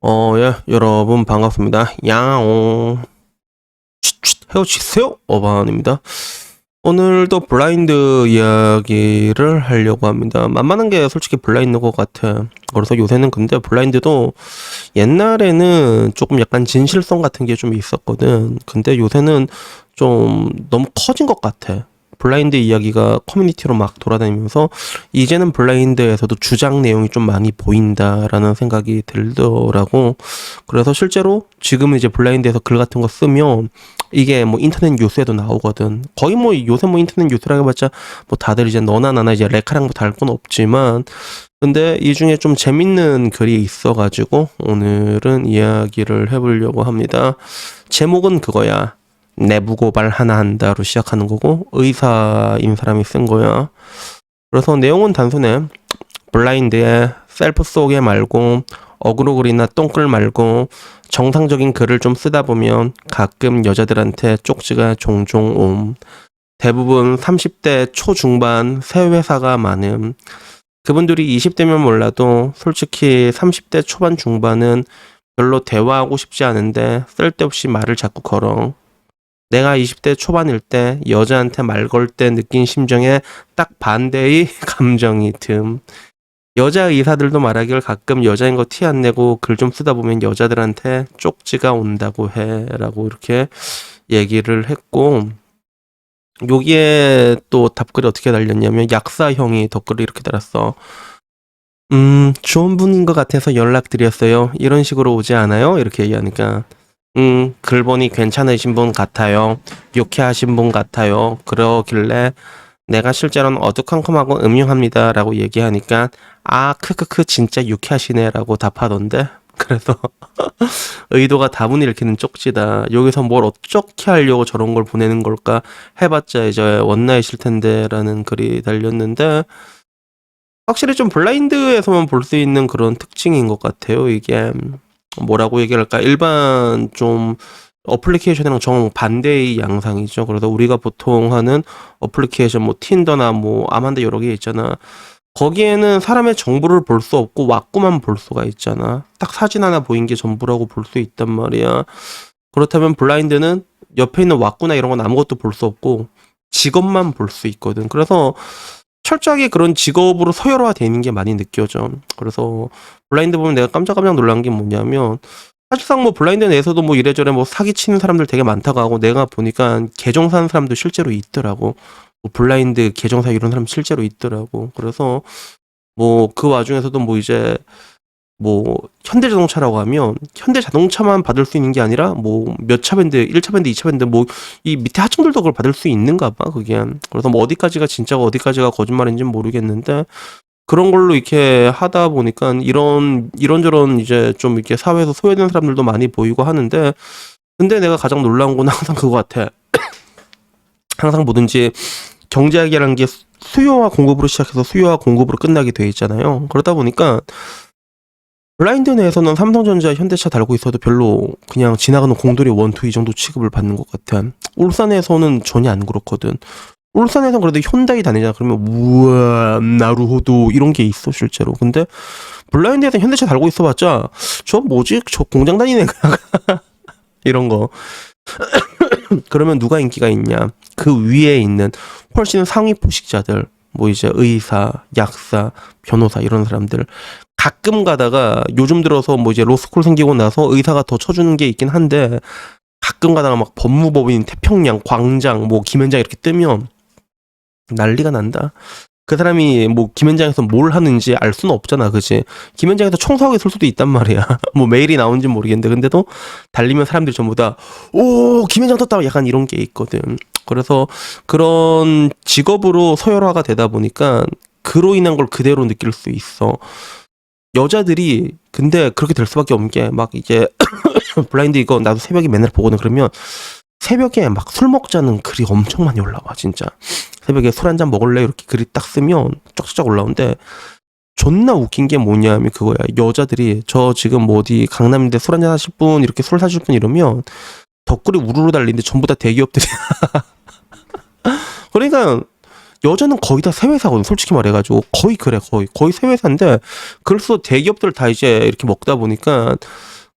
예, 여러분 반갑습니다. 야옹. 헤어지세요. 어반입니다. 오늘도 블라인드 이야기를 하려고 합니다. 만만한 게 솔직히 블라인드 것 같아. 그래서 요새는 근데 블라인드도 옛날에는 조금 약간 진실성 같은 게 좀 있었거든. 근데 요새는 좀 너무 커진 것 같아. 블라인드 이야기가 커뮤니티로 막 돌아다니면서 이제는 블라인드에서도 주장 내용이 좀 많이 보인다라는 생각이 들더라고. 그래서 실제로 지금은 이제 블라인드에서 글 같은 거 쓰면 이게 뭐 인터넷 뉴스에도 나오거든. 거의 뭐 요새 뭐 인터넷 뉴스라고 해봤자 뭐 다들 이제 너나 나나 이제 레카랑 뭐 다를 건 없지만, 근데 이 중에 좀 재밌는 글이 있어가지고 오늘은 이야기를 해보려고 합니다. 제목은 그거야. 내부 고발 하나 한다로 시작하는 거고, 의사인 사람이 쓴 거야. 그래서 내용은 단순해. 블라인드에 셀프 소개 말고 어그로 글이나 똥글 말고 정상적인 글을 좀 쓰다 보면 가끔 여자들한테 쪽지가 종종 옴. 대부분 30대 초중반 새 회사가 많음. 그분들이 20대면 몰라도 솔직히 30대 초반 중반은 별로 대화하고 싶지 않은데 쓸데없이 말을 자꾸 걸어. 내가 20대 초반일 때 여자한테 말 걸 때 느낀 심정에 딱 반대의 감정이 듬. 여자 의사들도 말하길 가끔 여자인 거 티 안 내고 글 좀 쓰다 보면 여자들한테 쪽지가 온다고 해 라고 이렇게 얘기를 했고, 여기에 또 답글이 어떻게 달렸냐면 약사형이 댓글을 이렇게 달았어. 좋은 분인 것 같아서 연락드렸어요. 이런 식으로 오지 않아요? 이렇게 얘기하니까 글 보니 괜찮으신 분 같아요. 유쾌하신 분 같아요. 그러길래 내가 실제로는 어두컴컴하고 음흉합니다 라고 얘기하니까 크크크 진짜 유쾌하시네 라고 답하던데. 그래서 의도가 다분히 읽히는 쪽지다. 여기서 뭘 어떻게 하려고 저런 걸 보내는 걸까 해봤자 이제 원나잇일 텐데 라는 글이 달렸는데, 확실히 좀 블라인드에서만 볼 수 있는 그런 특징인 것 같아요. 이게 뭐라고 얘기할까? 일반 좀 어플리케이션이랑 정반대의 양상이죠. 그래서 우리가 보통 하는 어플리케이션 뭐 틴더나 뭐 아만다 여러 개 있잖아. 거기에는 사람의 정보를 볼 수 없고 왁구만 볼 수가 있잖아. 딱 사진 하나 보인 게 전부라고 볼 수 있단 말이야. 그렇다면 블라인드는 옆에 있는 왁구나 이런 건 아무것도 볼 수 없고 직업만 볼 수 있거든. 그래서 철저하게 그런 직업으로 서열화되는 게 많이 느껴져. 그래서 블라인드 보면 내가 깜짝깜짝 놀란 게 뭐냐면, 사실상 뭐 블라인드 내에서도 뭐 이래저래 뭐 사기치는 사람들 되게 많다고 하고, 내가 보니까 계정 사는 사람도 실제로 있더라고. 뭐 블라인드 계정사 이런 사람 실제로 있더라고. 그래서 뭐 그 와중에서도 뭐 이제 뭐 현대자동차라고 하면 현대자동차만 받을 수 있는 게 아니라 뭐 몇 차 밴드, 1차 밴드, 2차 밴드 뭐 이 밑에 하청들도 그걸 받을 수 있는가 봐, 그게. 그래서 뭐 어디까지가 진짜고 어디까지가 거짓말인지는 모르겠는데, 그런 걸로 이렇게 하다 보니까 이런저런 이제 좀 이렇게 사회에서 소외된 사람들도 많이 보이고 하는데, 근데 내가 가장 놀라운 건 항상 그거 같아. 항상 뭐든지 경제학이라는 게 수요와 공급으로 시작해서 수요와 공급으로 끝나게 돼 있잖아요. 그러다 보니까 블라인드 내에서는 삼성전자, 현대차 달고 있어도 별로 그냥 지나가는 공돌이 원투 이 정도 취급을 받는 것 같아. 울산에서는 전혀 안 그렇거든. 울산에서는 그래도 현다이 다니잖아. 그러면 우와 나루호도 이런 게 있어 실제로. 근데 블라인드에서 현대차 달고 있어봤자 저 뭐지? 저 공장 다니네 그냥 이런 거. 그러면 누가 인기가 있냐? 그 위에 있는 훨씬 상위 포식자들, 뭐 이제 의사, 약사, 변호사 이런 사람들. 가끔 가다가 요즘 들어서 뭐 이제 로스쿨 생기고 나서 의사가 더 쳐주는 게 있긴 한데, 가끔 가다가 막 법무법인, 태평양, 광장, 뭐 김현장 이렇게 뜨면 난리가 난다. 그 사람이 뭐 김현장에서 뭘 하는지 알 수는 없잖아, 그치? 김현장에서 청소하고 있을 수도 있단 말이야. 뭐 메일이 나온지 모르겠는데, 근데도 달리면 사람들이 전부 다 오 김현장 떴다 약간 이런 게 있거든. 그래서 그런 직업으로 서열화가 되다 보니까 그로 인한 걸 그대로 느낄 수 있어. 여자들이 근데 그렇게 될 수밖에 없는 게, 막 이제 블라인드 이거 나도 새벽에 맨날 보거든. 그러면 새벽에 막 술 먹자는 글이 엄청 많이 올라와 진짜. 새벽에 술 한잔 먹을래 이렇게 글이 딱 쓰면 쫙쫙 올라오는데, 존나 웃긴 게 뭐냐면 그거야. 여자들이 저 지금 뭐 어디 강남인데 술 한잔 하실 분, 이렇게 술 사실 분 이러면 덧글이 우르르 달리는데 전부 다 대기업들이 그러니까 여자는 거의 다 새 회사거든, 솔직히 말해가지고. 거의 그래, 거의 새 회사인데, 그럴수록 대기업들 다 이제 이렇게 먹다 보니까,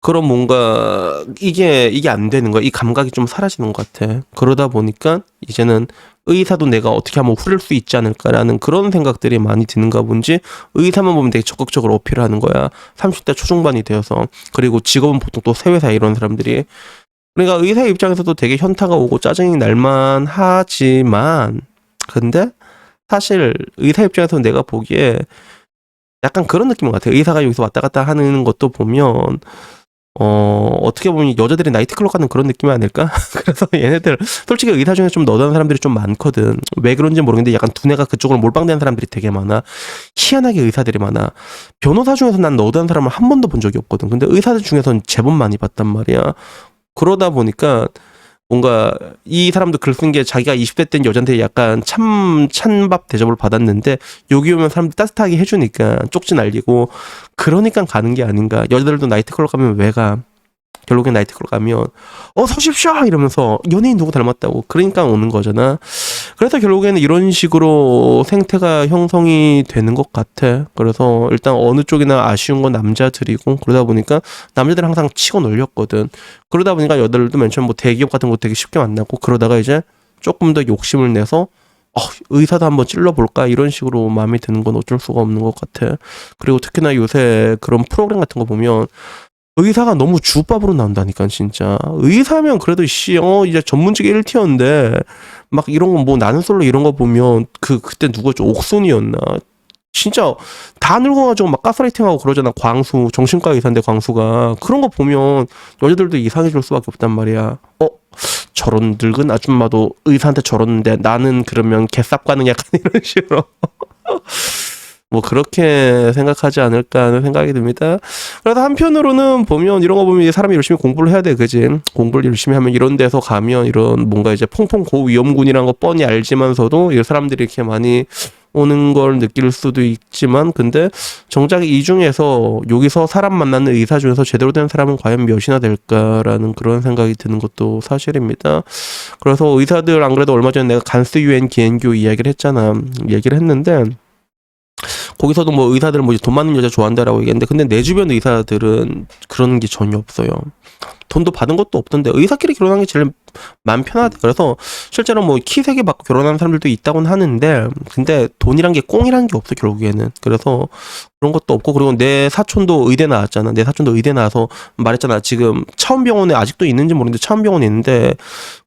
그런 뭔가, 이게 안 되는 거야. 이 감각이 좀 사라지는 것 같아. 그러다 보니까, 이제는 의사도 내가 어떻게 하면 후릴 수 있지 않을까라는 그런 생각들이 많이 드는가 본지, 의사만 보면 되게 적극적으로 어필을 하는 거야. 30대 초중반이 되어서. 그리고 직업은 보통 또 새 회사 이런 사람들이. 그러니까 의사 입장에서도 되게 현타가 오고 짜증이 날만 하지만, 근데 사실 의사 입장에서 내가 보기에 약간 그런 느낌인 것 같아. 의사가 여기서 왔다 갔다 하는 것도 보면 어떻게 보면 여자들이 나이트클럽 가는 그런 느낌이 아닐까? 그래서 얘네들 솔직히 의사 중에 좀 너다운 사람들이 좀 많거든. 왜 그런지 모르겠는데 약간 두뇌가 그쪽으로 몰빵되는 사람들이 되게 많아. 희한하게 의사들이 많아. 변호사 중에서 난 너다운 사람을 한 번도 본 적이 없거든. 근데 의사들 중에서는 제법 많이 봤단 말이야. 그러다 보니까 뭔가 이 사람도 글 쓴 게 자기가 20대 때는 여자한테 약간 찬밥 대접을 받았는데 여기 오면 사람들이 따뜻하게 해주니까 쪽지 날리고 그러니까 가는 게 아닌가. 여자들도 나이트클럽 가면 왜 가? 결국엔 나이트클럽 가면 서십시오 이러면서 연예인 누구 닮았다고 그러니까 오는 거잖아. 그래서 결국에는 이런 식으로 생태가 형성이 되는 것 같아. 그래서 일단 어느 쪽이나 아쉬운 건 남자들이고 그러다 보니까 남자들은 항상 치고 놀렸거든. 그러다 보니까 여자들도 맨 처음 뭐 대기업 같은 거 되게 쉽게 만나고 그러다가 이제 조금 더 욕심을 내서 의사도 한번 찔러볼까 이런 식으로 마음이 드는 건 어쩔 수가 없는 것 같아. 그리고 특히나 요새 그런 프로그램 같은 거 보면 의사가 너무 주법으로 나온다니까 진짜. 의사면 그래도 이제 전문직의 1티어인데 막 이런 거 뭐 나는 솔로 이런 거 보면 그때 누구였죠? 옥순이었나? 진짜 다 늙어가지고 막 가스라이팅하고 그러잖아. 광수 정신과 의사인데 광수가 그런 거 보면 여자들도 이상해질 수밖에 없단 말이야. 저런 늙은 아줌마도 의사한테 저러는데 나는 그러면 개쌉 가는 약간 이런 식으로. 뭐 그렇게 생각하지 않을까 하는 생각이 듭니다. 그래서 한편으로는 보면 이런 거 보면 사람이 열심히 공부를 해야 돼, 그지? 공부를 열심히 하면 이런 데서 가면 이런 뭔가 이제 퐁퐁 고위험군이라는 거 뻔히 알지만서도 이 사람들이 이렇게 많이 오는 걸 느낄 수도 있지만 근데 정작 이 중에서 여기서 사람 만나는 의사 중에서 제대로 된 사람은 과연 몇이나 될까라는 그런 생각이 드는 것도 사실입니다. 그래서 의사들 안 그래도 얼마 전에 내가 간스 유엔 기엔교 이야기를 했잖아. 얘기를 했는데 거기서도 뭐 의사들은 뭐 돈 많은 여자 좋아한다라고 얘기했는데 근데 내 주변 의사들은 그런 게 전혀 없어요. 돈도 받은 것도 없던데 의사끼리 결혼하는 게 제일 마음 편하대. 그래서 실제로 뭐 키 3개 받고 결혼하는 사람들도 있다고는 하는데 근데 돈이란 게 꽁이란 게 없어 결국에는. 그래서 그런 것도 없고 그리고 내 사촌도 의대 나왔잖아. 내 사촌도 의대 나와서 말했잖아. 지금 차원병원에 아직도 있는지 모르는데 차원병원에 있는데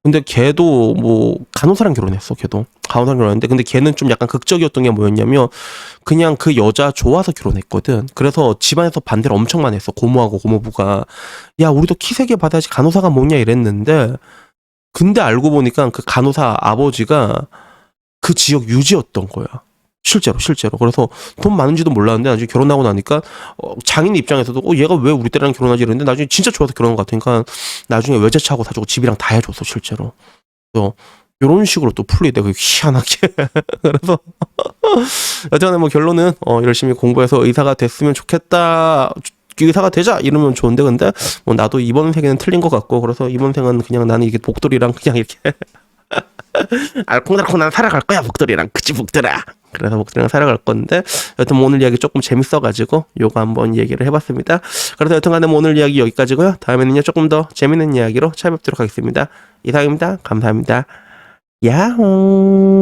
근데 걔도 뭐 간호사랑 결혼했어. 걔도 간호사랑 결혼했는데 근데 걔는 좀 약간 극적이었던 게 뭐였냐면 그냥 그 여자 좋아서 결혼했거든. 그래서 집안에서 반대를 엄청 많이 했어. 고모하고 고모부가 야 우리도 키 3개 받아야지 간호사가 뭐냐 이랬는데 근데 알고 보니까 그 간호사 아버지가 그 지역 유지였던 거야. 실제로. 그래서 돈 많은지도 몰랐는데 나중에 결혼하고 나니까 장인 입장에서도 얘가 왜 우리 딸이랑 결혼하지 이랬는데 나중에 진짜 좋아서 결혼한 것 같으니까 나중에 외제차하고 사주고 집이랑 다 해줬어 실제로. 그래서 이런 식으로 또 풀리대. 그 희한하게. 그래서 여튼간에 뭐 결론은 열심히 공부해서 의사가 됐으면 좋겠다. 의사가 되자 이러면 좋은데 근데 뭐 나도 이번 생에는 틀린 것 같고 그래서 이번 생은 그냥 나는 이게 복돌이랑 그냥 이렇게 알콩달콩 난 살아갈 거야 복돌이랑. 그치 복돌아. 그래서 복돌이랑 살아갈 건데 여튼 뭐 오늘 이야기 조금 재밌어가지고 요거 한번 얘기를 해봤습니다. 그래서 여튼간에 뭐 오늘 이야기 여기까지고요. 다음에는요 조금 더 재밌는 이야기로 찾아뵙도록 하겠습니다. 이상입니다. 감사합니다. 야호.